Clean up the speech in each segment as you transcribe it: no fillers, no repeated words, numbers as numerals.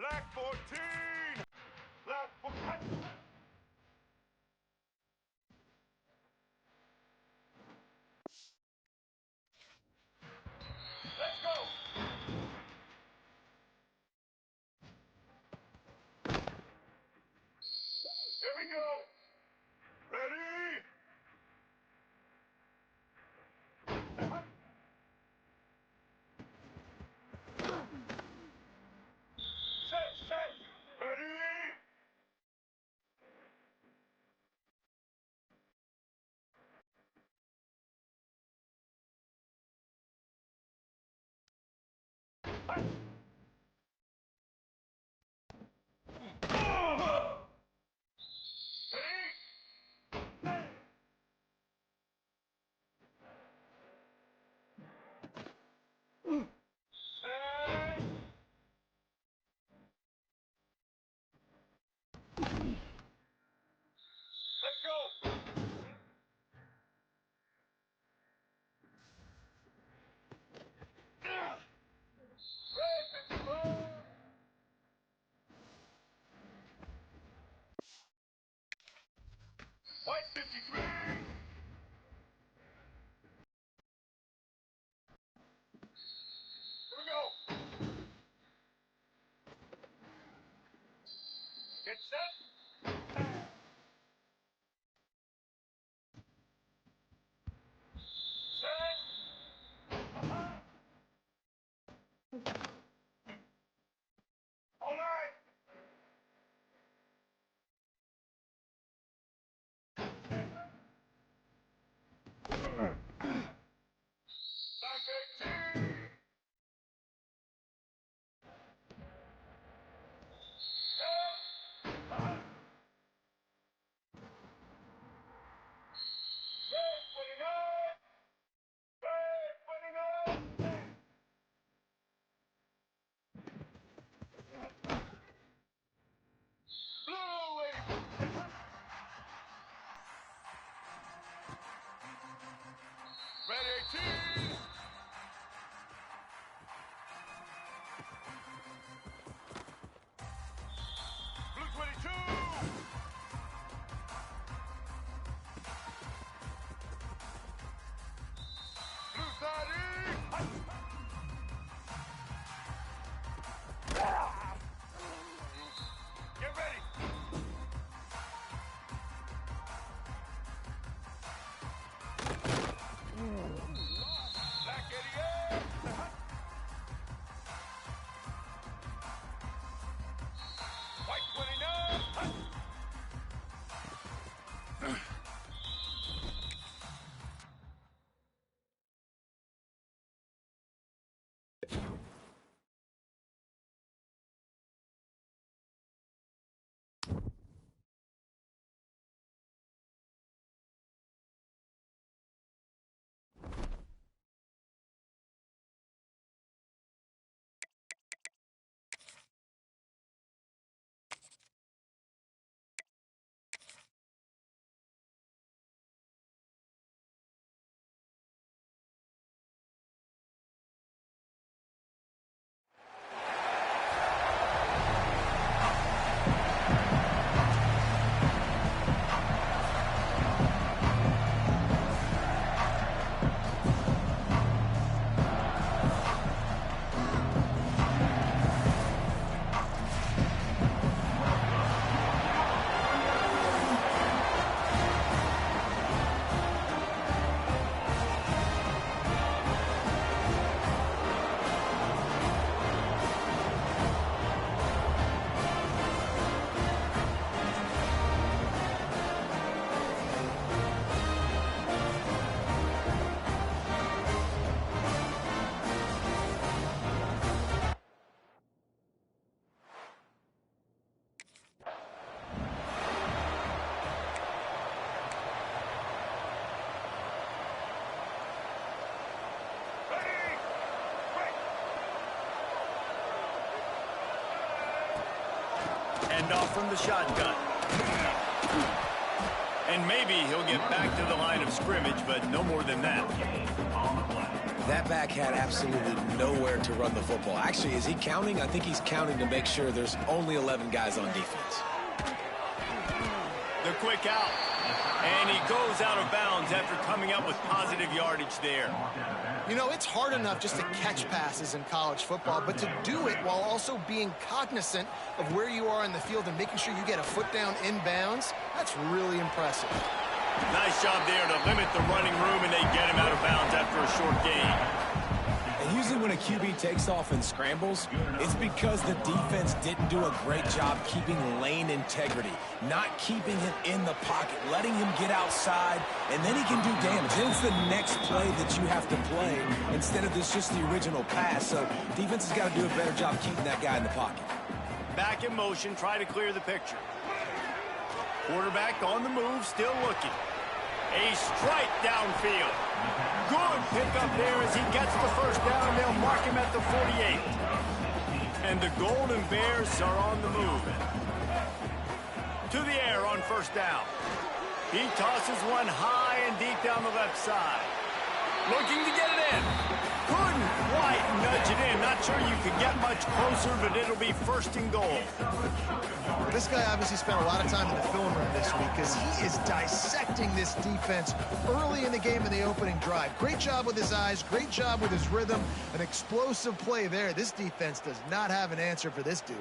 Black 14! Black 14! Let's go! Here we go! Ready? Set! Ready? Let's go! Red 54! White 53! Here we go! Get set! All right! Black 18! Red 18! Blue 22! Blue 30! Get ready! Black 88! White 29! Hand off from the shotgun. And maybe he'll get back to the line of scrimmage, but no more than that. That back had absolutely nowhere to run the football. Actually, is he counting? I think he's counting to make sure there's only 11 guys on defense. The quick out. And he goes out of bounds after coming up with positive yardage there. You know, it's hard enough just to catch passes in college football, but to do it while also being cognizant of where you are in the field and making sure you get a foot down inbounds, that's really impressive. Nice job there to limit the running room, and they get him out of bounds after a short gain. And usually when a QB takes off and scrambles, it's because the defense didn't do a great job keeping lane integrity, not keeping him in the pocket, letting him get outside, and then he can do damage. Then it's the next play that you have to play instead of just the original pass. So defense has got to do a better job keeping that guy in the pocket. Back in motion, try to clear the picture. Quarterback on the move, still looking. A strike downfield. Good pickup there as he gets the first down. They'll mark him at the 48. And the Golden Bears are on the move. To the air on first down. He tosses one high and deep down the left side. Looking to get it in. Couldn't quite nudge it in. Not sure you could get much closer, but it'll be first and goal. This guy obviously spent a lot of time in the film room this week because he is dissecting this defense early in the game in the opening drive. Great job with his eyes, great job with his rhythm, an explosive play there. This defense does not have an answer for this dude.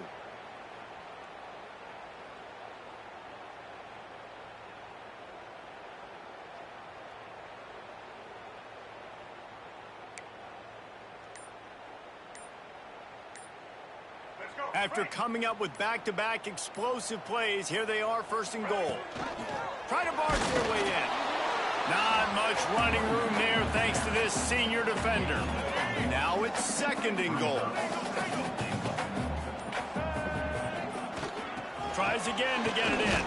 After coming up with back-to-back explosive plays, here they are first and goal. Try to barge their way in. Not much running room there thanks to this senior defender. Now it's second and goal. Tries again to get it in.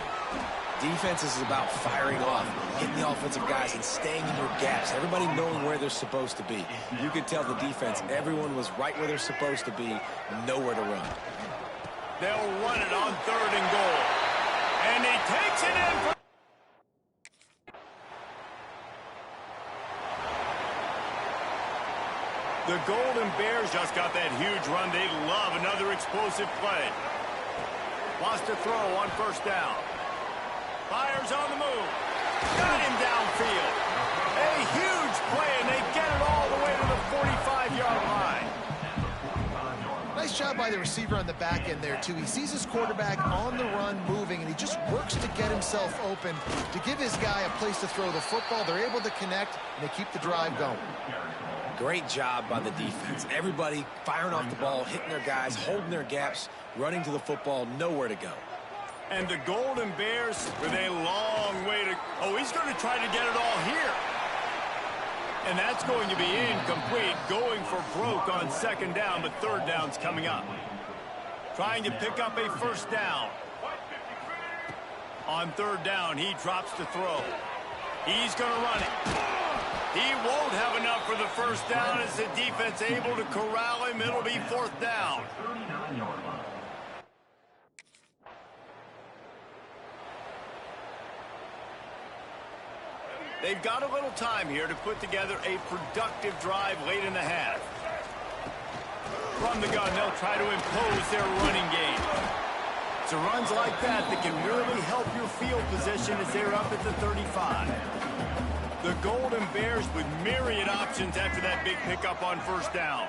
Defense is about firing off, hitting the offensive guys, and staying in your gaps. Everybody knowing where they're supposed to be. You could tell the defense, everyone was right where they're supposed to be, nowhere to run. They'll run it on third and goal. And he takes it in for... The Golden Bears just got that huge run. They love another explosive play. Wants to throw on first down. Fires on the move. Got him downfield. A huge play, and they get it all the way to the 45-yard line. Nice job by the receiver on the back end there, too. He sees his quarterback on the run moving, and he just works to get himself open to give his guy a place to throw the football. They're able to connect, and they keep the drive going. Great job by the defense. Everybody firing off the ball, hitting their guys, holding their gaps, running to the football, nowhere to go. And the Golden Bears with a long way to... Oh, he's going to try to get it all here. And that's going to be incomplete, going for broke on second down, but third down's coming up. Trying to pick up a first down. On third down, he drops to throw. He's going to run it. He won't have enough for the first down as the defense able to corral him. It'll be fourth down. They've got a little time here to put together a productive drive late in the half. From the gun, they'll try to impose their running game. It's runs like that that can really help your field position as they're up at the 35. The Golden Bears with myriad options after that big pickup on first down.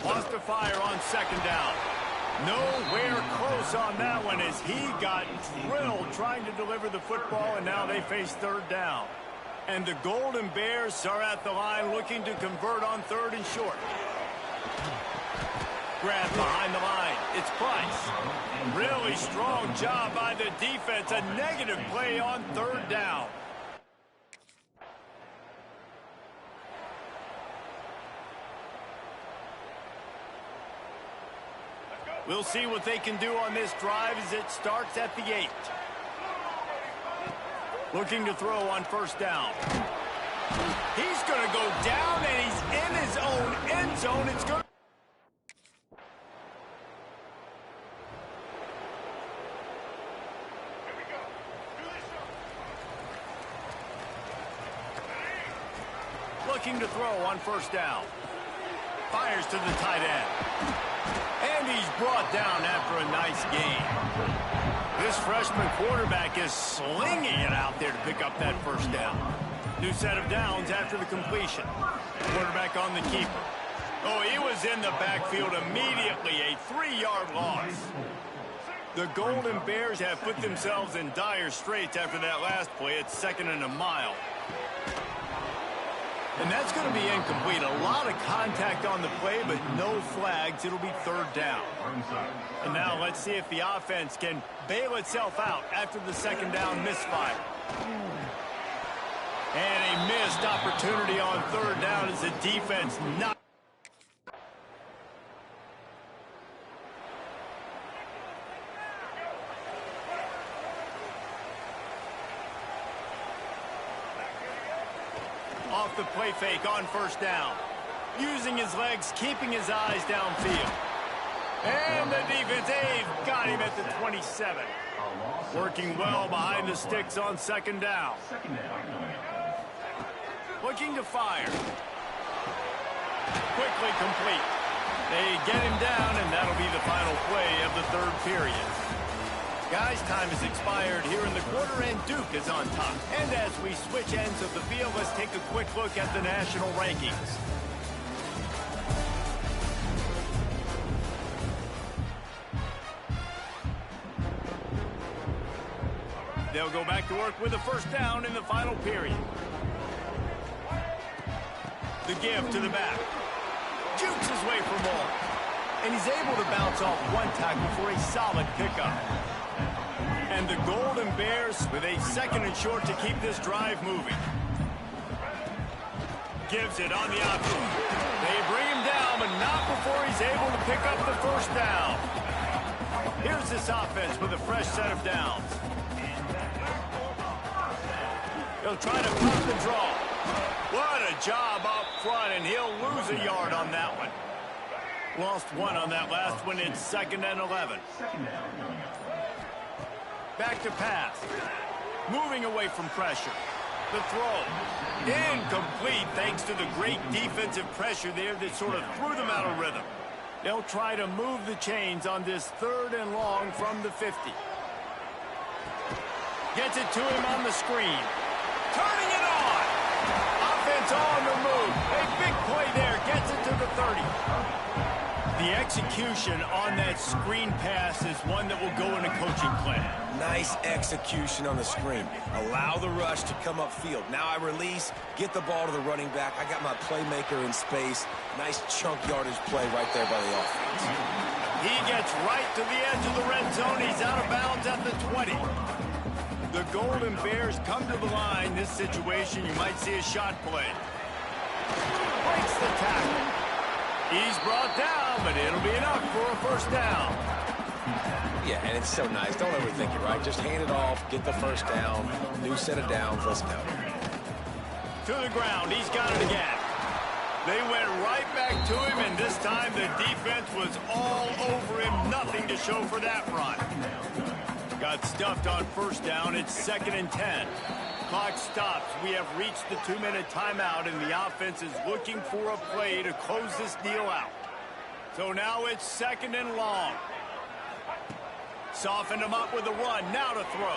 Wants to fire on second down. Nowhere close on that one as he got drilled trying to deliver the football, and now they face third down. And the Golden Bears are at the line looking to convert on third and short. Grab behind the line. It's Price. Really strong job by the defense. A negative play on third down. We'll see what they can do on this drive as it starts at the 8. Looking to throw on first down. He's going to go down, and he's in his own end zone. It's going. looking to throw on first down. Fires to the tight end. And he's brought down after a nice gain. This freshman quarterback is slinging it out there to pick up that first down. New set of downs after the completion. Quarterback on the keeper. Oh, he was in the backfield immediately. A 3-yard loss. The Golden Bears have put themselves in dire straits after that last play. It's 2nd and a mile. And that's going to be incomplete. A lot of contact on the play, but no flags. It'll be 3rd down. And now let's see if the offense can bail itself out after the 2nd down misfire. And a missed opportunity on 3rd down as the defense not. Off the play fake on first down. Using his legs, keeping his eyes downfield. And the defense, they've got him at the 27. Working well behind the sticks on 2nd down. Looking to fire. Quickly complete. They get him down, and that'll be the final play of the 3rd period. Guys, time has expired here in the quarter, and Duke is on top. And as we switch ends of the field, let's take a quick look at the national rankings. They'll go back to work with a first down in the final period. The give to the back. Jukes his way for more. And he's able to bounce off one tackle for a solid pickup. And the Golden Bears with a 2nd and short to keep this drive moving. Gives it on the option. They bring him down, but not before he's able to pick up the first down. Here's this offense with a fresh set of downs. He'll try to pop the draw. What a job up front, and he'll lose a yard on that one. Lost 1 on that last one. It's 2nd and 11. Back to pass. Moving away from pressure. The throw. Incomplete thanks to the great defensive pressure there that sort of threw them out of rhythm. They'll try to move the chains on this 3rd and long from the 50. Gets it to him on the screen. Turning it on. Offense on the move. A big play there. Gets it to the 30. The execution on that screen pass is one that will go in a coaching plan. Nice execution on the screen. Allow the rush to come upfield. Now I release, get the ball to the running back. I got my playmaker in space. Nice chunk yardage play right there by the offense. He gets right to the edge of the red zone. He's out of bounds at the 20. The Golden Bears come to the line. This situation, you might see a shot play. Breaks the tackle. He's brought down, but it'll be enough for a first down. Yeah, and it's so nice. Don't overthink it, right? Just hand it off, get the first down, new set of downs, let's go. To the ground, he's got it again. They went right back to him, and this time the defense was all over him. Nothing to show for that run. Got stuffed on first down. It's 2nd and 10. Clock stops. We have reached the 2-minute timeout, and the offense is looking for a play to close this deal out. So now it's 2nd and long. Softened him up with a run. Now to throw.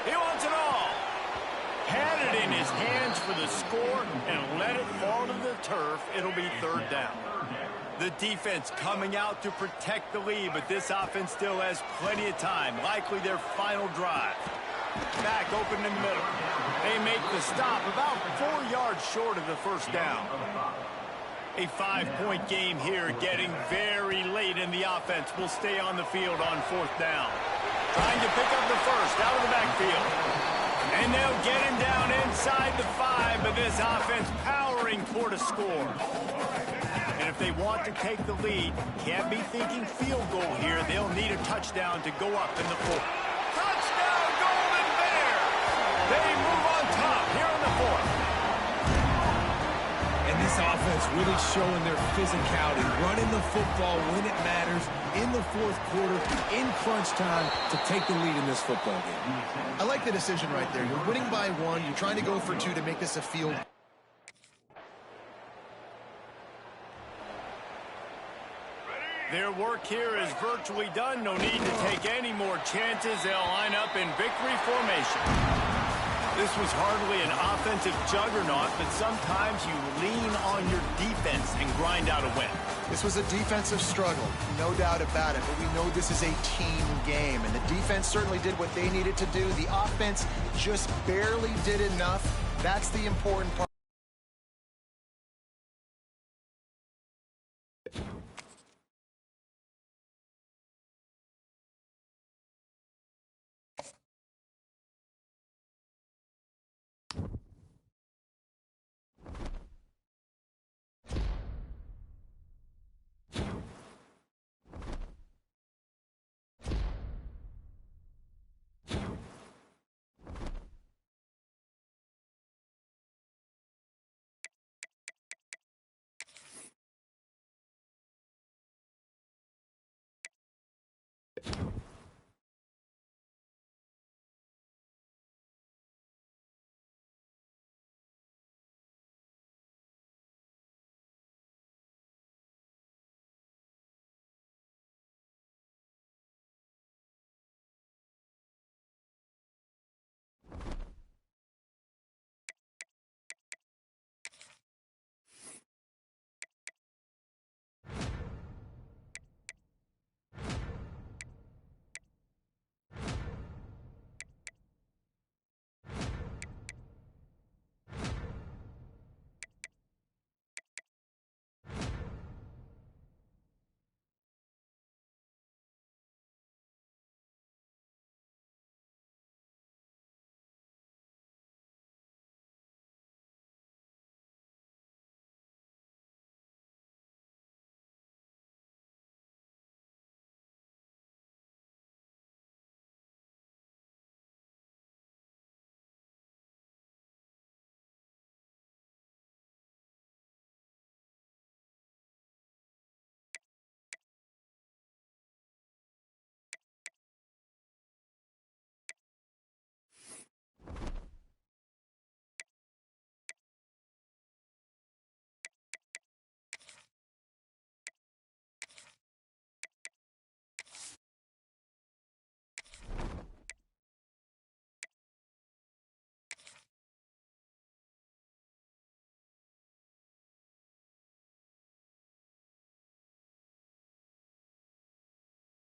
He wants it all. Had it in his hands for the score and let it fall to the turf. It'll be 3rd down. The defense coming out to protect the lead, but this offense still has plenty of time. Likely their final drive. Back open in the middle. They make the stop about 4 yards short of the first down. A 5-point game here, getting very late in the offense. Will stay on the field on 4th down. Trying to pick up the first out of the backfield. And they'll get him down inside the 5, but this offense powering toward a score. And if they want to take the lead, can't be thinking field goal here. They'll need a touchdown to go up in the 4th. Touchdown, Golden Bears! They move on top here in the 4th. And this offense really showing their physicality, running the football when it matters, in the 4th quarter, in crunch time, to take the lead in this football game. I like the decision right there. You're winning by 1. You're trying to go for 2 to make this a field. Their work here is virtually done. No need to take any more chances. They'll line up in victory formation. This was hardly an offensive juggernaut, but sometimes you lean on your defense and grind out a win. This was a defensive struggle, no doubt about it, but we know this is a team game, and the defense certainly did what they needed to do. The offense just barely did enough. That's the important part.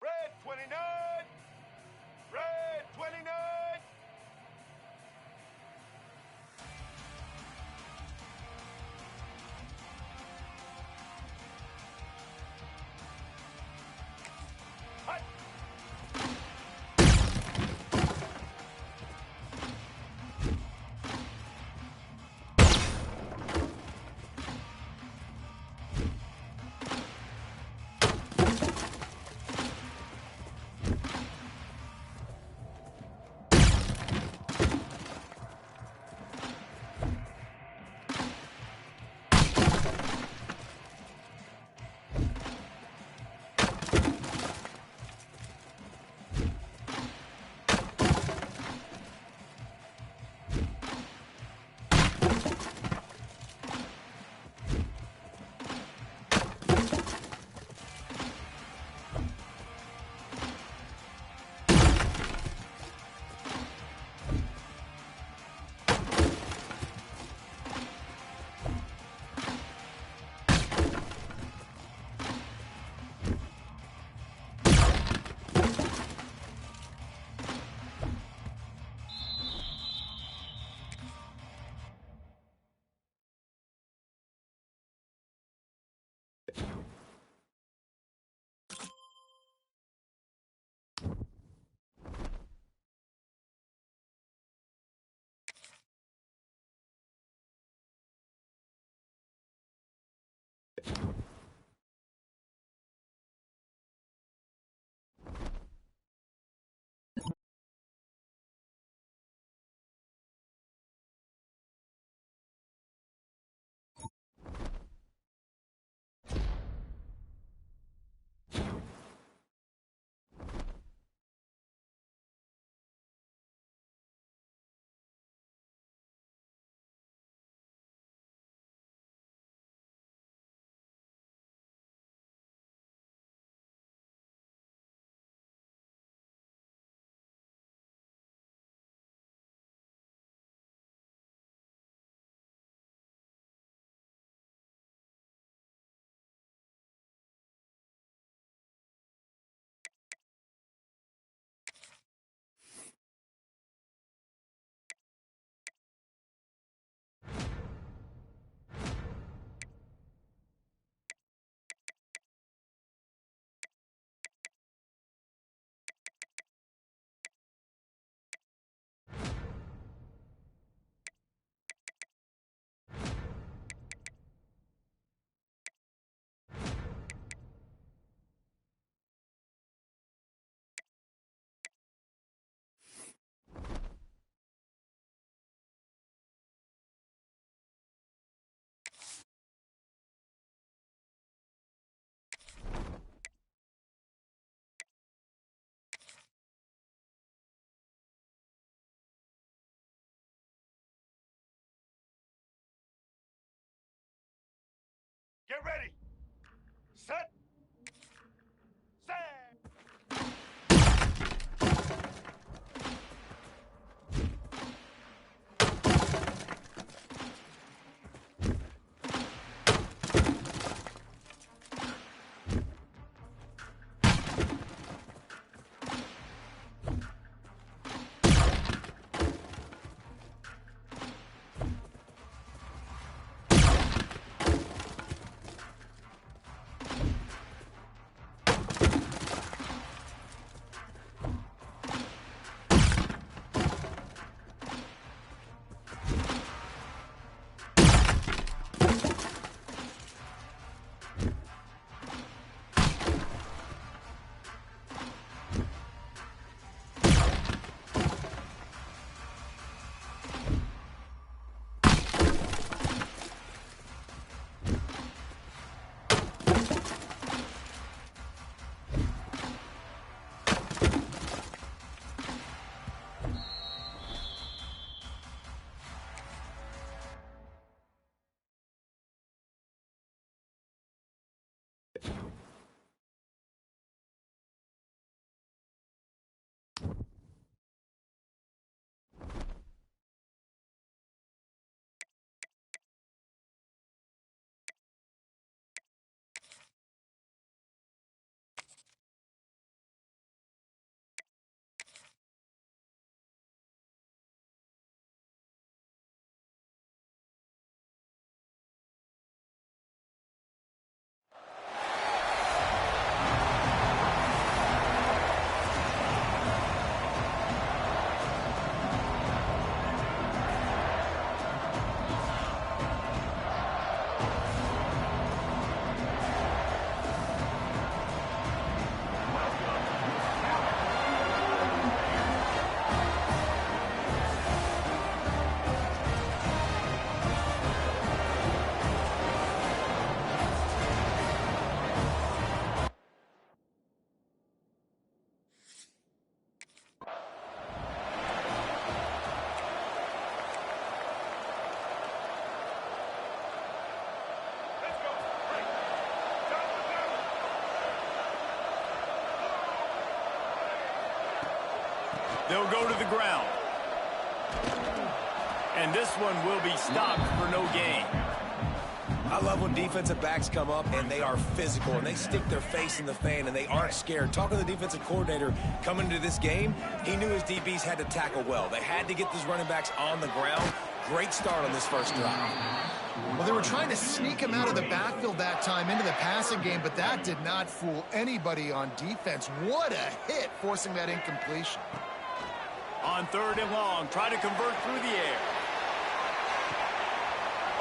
Red 29. Red 29. Get ready. Set. Set. Let's go. Break. Down the middle. They'll go to the ground. And this one will be stopped for no gain. I love when defensive backs come up and they are physical and they stick their face in the fan and they aren't scared. Talking to the defensive coordinator coming into this game, he knew his DBs had to tackle well. They had to get these running backs on the ground. Great start on this first drive. Well, they were trying to sneak him out of the backfield that time into the passing game, but that did not fool anybody on defense. What a hit, forcing that incompletion. On 3rd and long, try to convert through the air.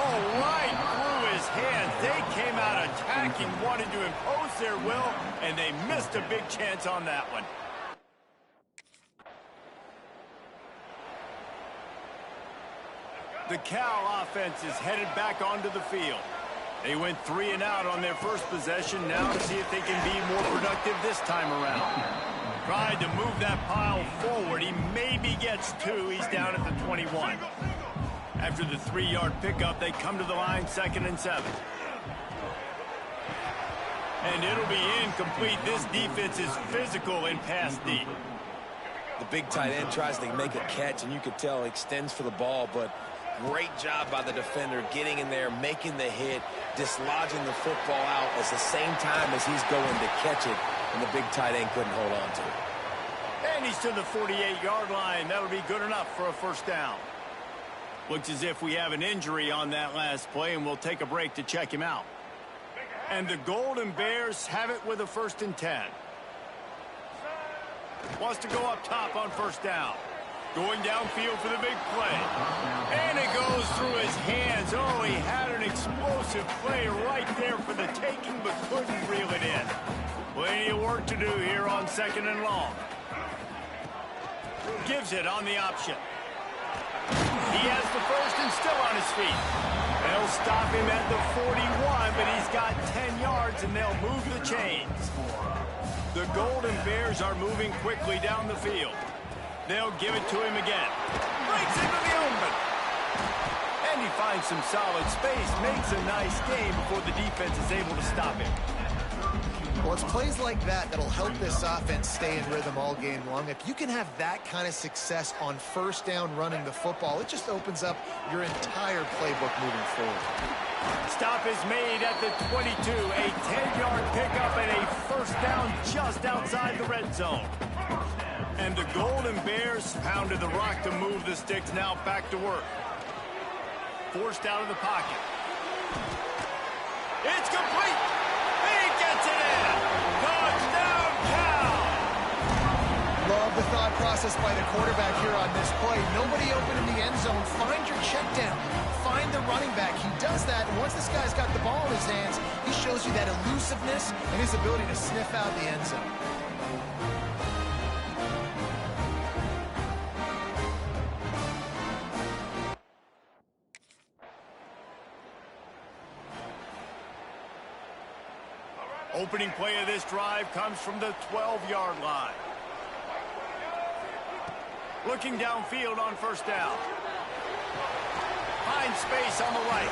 Oh, right through his hands. They came out attacking, wanted to impose their will, and they missed a big chance on that one. The Cal offense is headed back onto the field. They went 3 and out on their first possession. Now to see if they can be more productive this time around. Tried to move that pile forward. He maybe gets 2. He's down at the 21. After the 3-yard pickup, they come to the line 2nd and 7. And it'll be incomplete. This defense is physical and pass deep. The big tight end tries to make a catch, and you could tell he extends for the ball, but great job by the defender getting in there, making the hit, dislodging the football out at the same time as he's going to catch it, and the big tight end couldn't hold on to it. And he's to the 48-yard line. That'll be good enough for a first down. Looks as if we have an injury on that last play, and we'll take a break to check him out. And the Golden Bears have it with a 1st and 10. Wants to go up top on first down. Going downfield for the big play. And it goes through his hands. Oh, he had an explosive play right there for the taking, but couldn't reel it in. Plenty of work to do here on 2nd and long. Gives it on the option. He has the first and still on his feet. They'll stop him at the 41, but he's got 10 yards, and they'll move the chains. The Golden Bears are moving quickly down the field. They'll give it to him again. Breaks into the open. And he finds some solid space, makes a nice game before the defense is able to stop him. Well, it's plays like that that'll help this offense stay in rhythm all game long. If you can have that kind of success on first down running the football, it just opens up your entire playbook moving forward. Stop is made at the 22. A 10-yard pickup and a first down just outside the red zone. And the Golden Bears pounded the rock to move the sticks, now back to work. Forced out of the pocket. It's complete. He gets it in. Touchdown, Cal. Love the thought process by the quarterback here on this play. Nobody open in the end zone. Find your check down. Find the running back. He does that, and once this guy's got the ball in his hands, he shows you that elusiveness and his ability to sniff out the end zone. Opening play of this drive comes from the 12-yard line. Looking downfield on first down. Finds space on the right.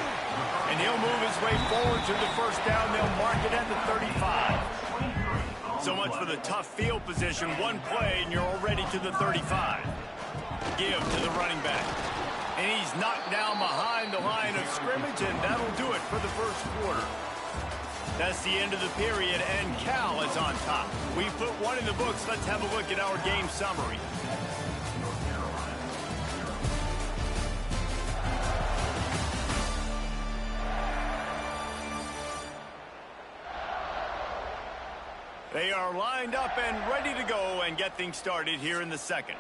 And he'll move his way forward to the first down. They'll mark it at the 35. So much for the tough field position. One play and you're already to the 35. Give to the running back. And he's knocked down behind the line of scrimmage, and that'll do it for the first quarter. That's the end of the period, and Cal is on top. We put one in the books. Let's have a look at our game summary. They are lined up and ready to go and get things started here in the second.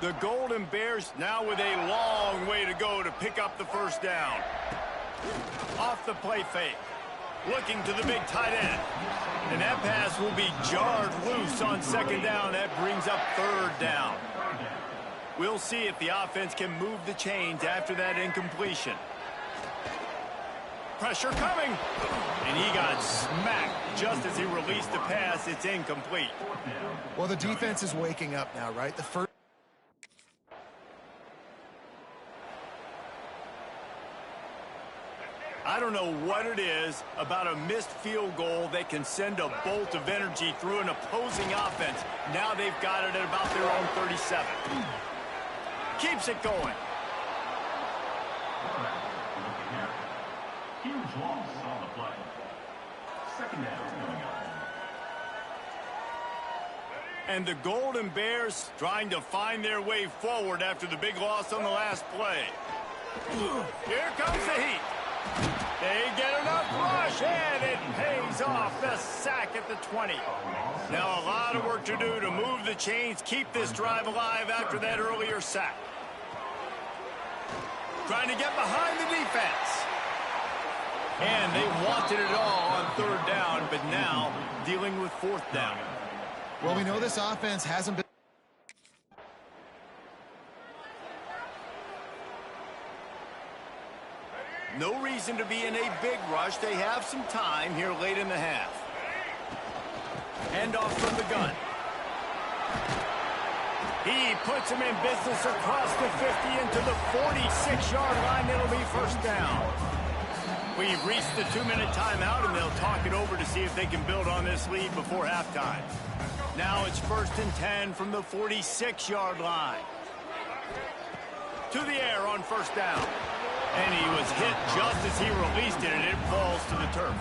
The Golden Bears now with a long way to go to pick up the first down. Off the play fake. Looking to the big tight end. And that pass will be jarred loose on second down. That brings up third down. We'll see if the offense can move the chains after that incompletion. Pressure coming. And he got smacked just as he released the pass. It's incomplete. Well, the defense is waking up now, right? The first I don't know what it is about a missed field goal that can send a bolt of energy through an opposing offense. Now they've got it at about their own 37. Keeps it going. Huge loss on the play. Second down coming up. And the Golden Bears trying to find their way forward after the big loss on the last play. Here comes the heat. They get enough rush, and it pays off. The sack at the 20. Now a lot of work to do to move the chains, keep this drive alive after that earlier sack. Trying to get behind the defense. And they wanted it all on third down, but now dealing with fourth down. Well, we know this offense hasn't been. No reason to be in a big rush. They have some time here late in the half. Hand off from the gun. He puts him in business across the 50 into the 46-yard line. It'll be first down. We've reached the 2-minute timeout, and they'll talk it over to see if they can build on this lead before halftime. Now it's 1st and 10 from the 46-yard line. To the air on first down. And he was hit just as he released it, and it falls to the turf.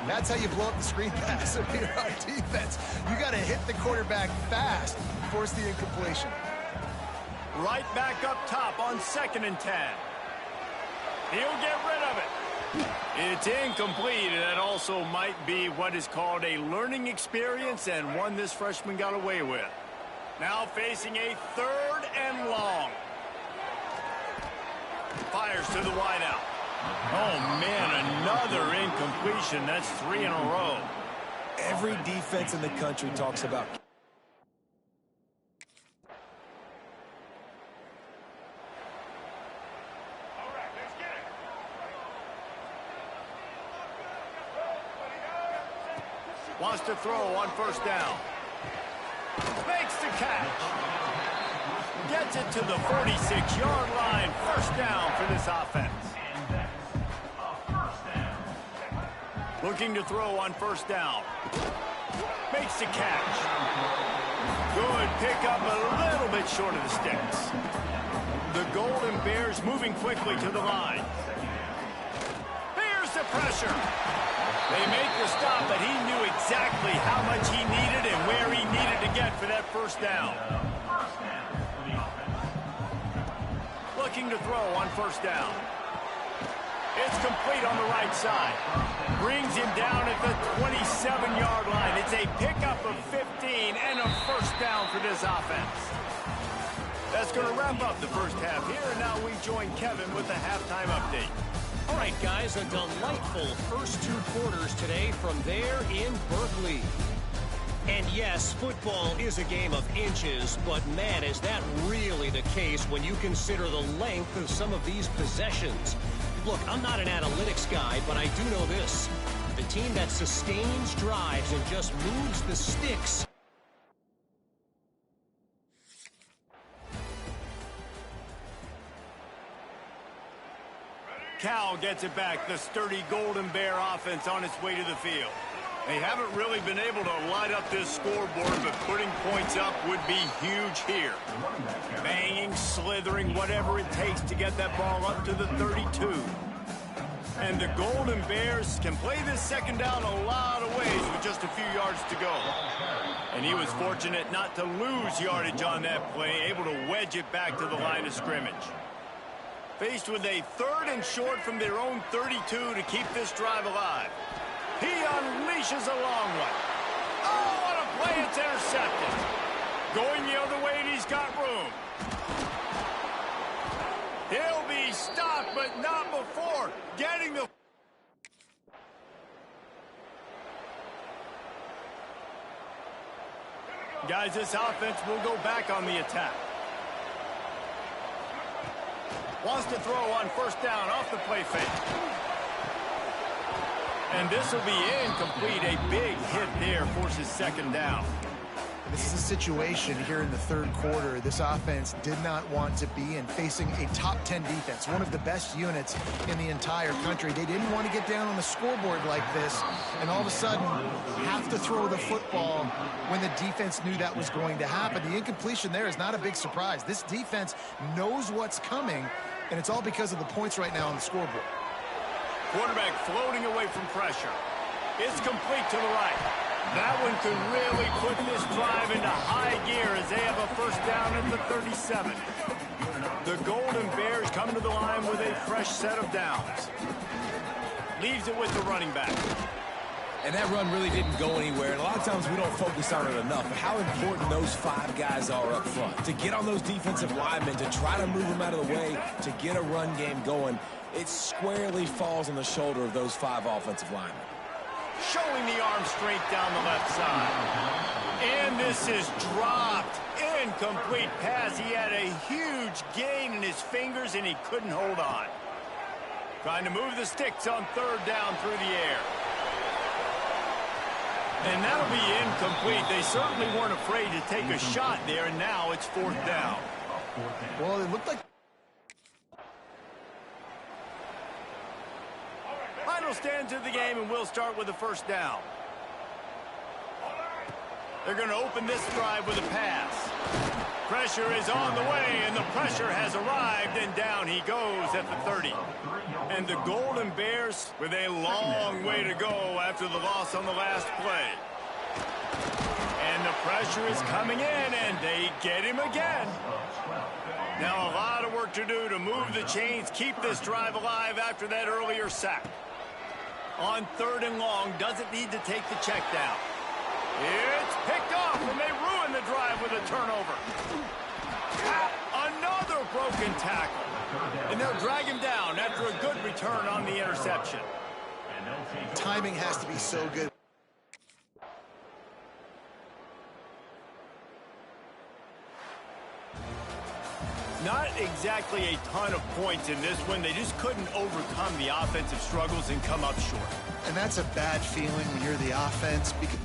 That's how you blow up the screen pass if you're on defense. You got to hit the quarterback fast, force the incompletion. Right back up top on 2nd and 10. He'll get rid of it. It's incomplete, and that also might be what is called a learning experience, and one this freshman got away with. Now facing a 3rd and long. Fires to the wideout. Oh, man, another incompletion. That's 3 in a row. Every defense in the country talks about wants to throw on first down. Makes the catch. Gets it to the 46-yard line. First down for this offense. Looking to throw on first down. Makes the catch. Good pickup, a little bit short of the sticks. The Golden Bears moving quickly to the line. Here's the pressure. They make the stop, but he knew exactly how much he needed and where he needed to get for that first down. Looking to throw on first down. It's complete on the right side. Brings him down at the 27-yard line. It's a pickup of 15 and a first down for this offense. That's going to wrap up the first half here, and now we join Kevin with the halftime update. All right, guys, a delightful first 2 quarters today from there in Berkeley. And yes, football is a game of inches, but man, is that really the case when you consider the length of some of these possessions. Look, I'm not an analytics guy, but I do know this. The team that sustains drives and just moves the sticks. Cal gets it back. The sturdy Golden Bear offense on its way to the field. They haven't really been able to light up this scoreboard, but putting points up would be huge here. Banging, slithering, whatever it takes to get that ball up to the 32. And the Golden Bears can play this second down a lot of ways with just a few yards to go. And he was fortunate not to lose yardage on that play, able to wedge it back to the line of scrimmage. Faced with a 3rd and short from their own 32 to keep this drive alive. He unleashes a long one. Oh, what a play, it's intercepted. Going the other way, and he's got room. He'll be stopped, but not before getting the... Guys, this offense will go back on the attack. Wants to throw on first down off the play fake. And this will be incomplete. A big hit there forces second down. This is a situation here in the 3rd quarter this offense did not want to be in, facing a top 10 defense, one of the best units in the entire country. They didn't want to get down on the scoreboard like this and all of a sudden have to throw the football when the defense knew that was going to happen. The incompletion there is not a big surprise. This defense knows what's coming, and it's all because of the points right now on the scoreboard. Quarterback floating away from pressure. It's complete to the right. That one could really put this drive into high gear as they have a first down at the 37. The Golden Bears come to the line with a fresh set of downs. Leaves it with the running back. And that run really didn't go anywhere. And a lot of times we don't focus on it enough. But how important those 5 guys are up front. To get on those defensive linemen, to try to move them out of the way, to get a run game going, it squarely falls on the shoulder of those 5 offensive linemen. Showing the arm strength down the left side. And this is dropped. Incomplete pass. He had a huge gain in his fingers, and he couldn't hold on. Trying to move the sticks on 3rd down through the air. And that'll be incomplete. They certainly weren't afraid to take a shot there, and now it's 4th down. Well, it looked like... Final stands of the game, and we'll start with the first down. They're going to open this drive with a pass. Pressure is on the way, and the pressure has arrived, and down he goes at the 30. And the Golden Bears with a long way to go after the loss on the last play. And the pressure is coming in, and they get him again. Now a lot of work to do to move the chains, keep this drive alive after that earlier sack. On 3rd and long, doesn't need to take the check down. It's picked off, and they ruin the drive with a turnover. Another broken tackle. And they'll drag him down after a good return on the interception. Timing has to be so good. Not exactly a ton of points in this one. They just couldn't overcome the offensive struggles and come up short. And that's a bad feeling when you're the offense, because